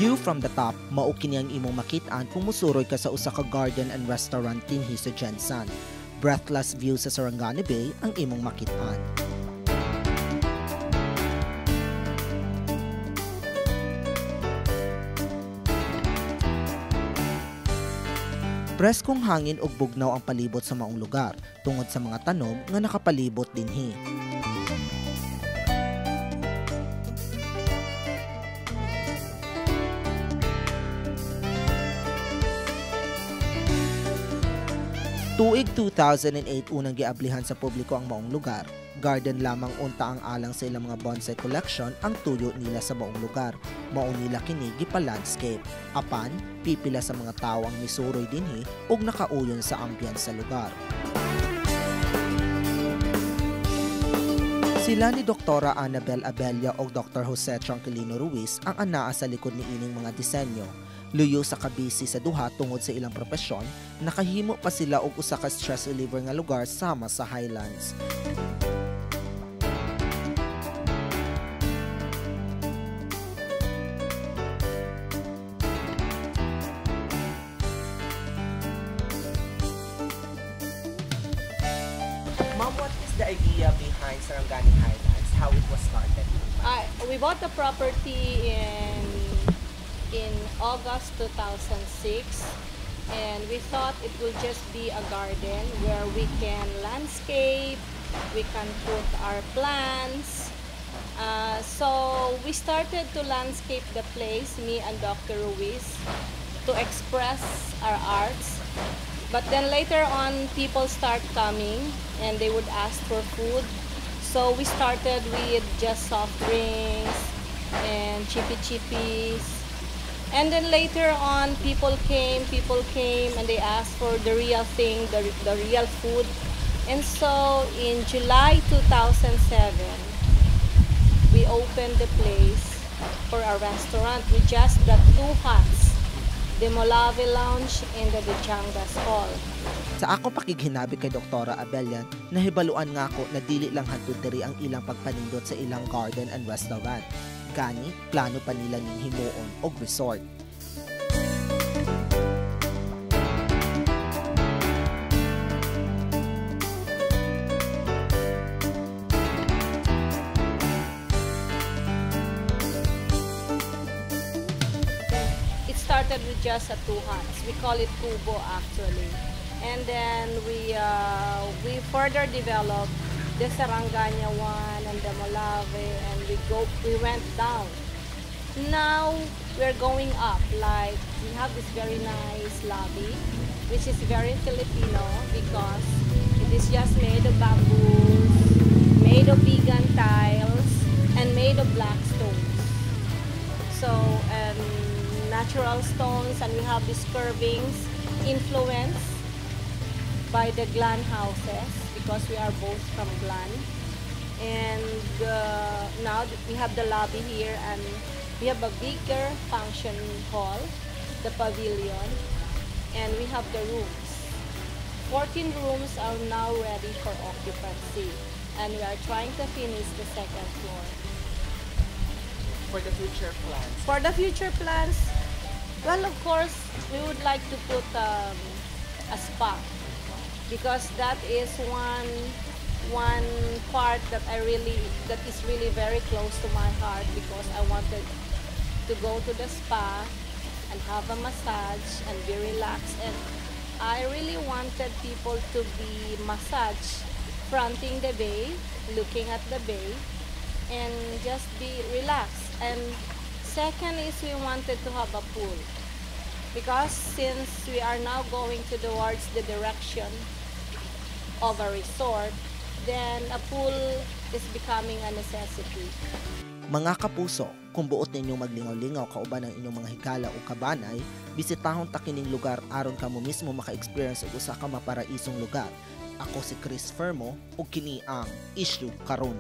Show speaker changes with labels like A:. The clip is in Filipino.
A: View from the top, mao kini ang imong makit-an kung musuroy ka sa usa ka garden and restaurant dinhi sa Jensan. Breathless view sa Sarangani Bay ang imong makit-an. Preskong hangin ug bugnaw ang palibot sa maong lugar tungod sa mga tanom nga nakapalibot dinhi. Tuig 2008 unang giablihan sa publiko ang maong lugar. Garden lamang unta ang alang sa ilang mga bonsai collection ang tuyo nila sa maong lugar. Mao nila kini gipa-landscape. Apan, pipila sa mga tawo ang misuroy dinhi ug nakauyon sa ambience sa lugar. Sila ni Dr. Annabel Abella o Dr. Jose Tranquilino Ruiz ang anaa sa likod ni ining mga disenyo. Luyo sa kabisi sa duha tungod sa ilang propesyon, nakahimo pa sila og usa ka stress reliever nga lugar sama sa Highlands. Ma'am, what is the idea behind Sarangani Highlands? How it was started?
B: We bought the property in August 2006, and we thought it will just be a garden where we can landscape, we can put our plants. So we started to landscape the place, me and Dr. Ruiz, to express our arts. But then later on, people start coming and they would ask for food. So we started with just soft drinks and chippy-chippies. And then later on, people came and they asked for the real thing, the real food. And so in July 2007, we opened the place for a restaurant with just the two huts, the Molave Lounge and the Changas Hall.
A: Sa ako pakighinabi kay Dr. Abella, nahibaluan nga ako na dili lang hantud diri ang ilang pagpanindot sa ilang garden and restaurant. Gani, plano pa nila ning himuon og resort.
B: It started with just a two huts. We call it Kubo actually. And then we further developed the Sarangani one and the Molave, and we went down. Now we're going up, like we have this very nice lobby, which is very Filipino because it is just made of bamboos, made of vegan tiles, and made of black stones. So, natural stones, and we have these curvings influenced by the Glan houses, because we are both from Glan. And now we have the lobby here, and we have a bigger function hall, the pavilion, and we have the rooms. 14 rooms are now ready for occupancy, and we are trying to finish the second floor.
A: For the future plans?
B: For the future plans, well, of course, we would like to put a spa, because that is one part that is really very close to my heart, because I wanted to go to the spa and have a massage and be relaxed, and I really wanted people to be massaged fronting the bay, looking at the bay, and just be relaxed. And second is we wanted to have a pool, because since we are now going towards the direction of a resort, then a pool is becoming a necessity.
A: Mga kapuso, kung buot ninyong maglingaw-lingaw kauban ang inyong mga higala o kabanay, bisitahon ta kining lugar aron kamo mismo maka-experience og usa ka maparaisong lugar. Ako si Chris Fermo ug kini ang Issue Karon.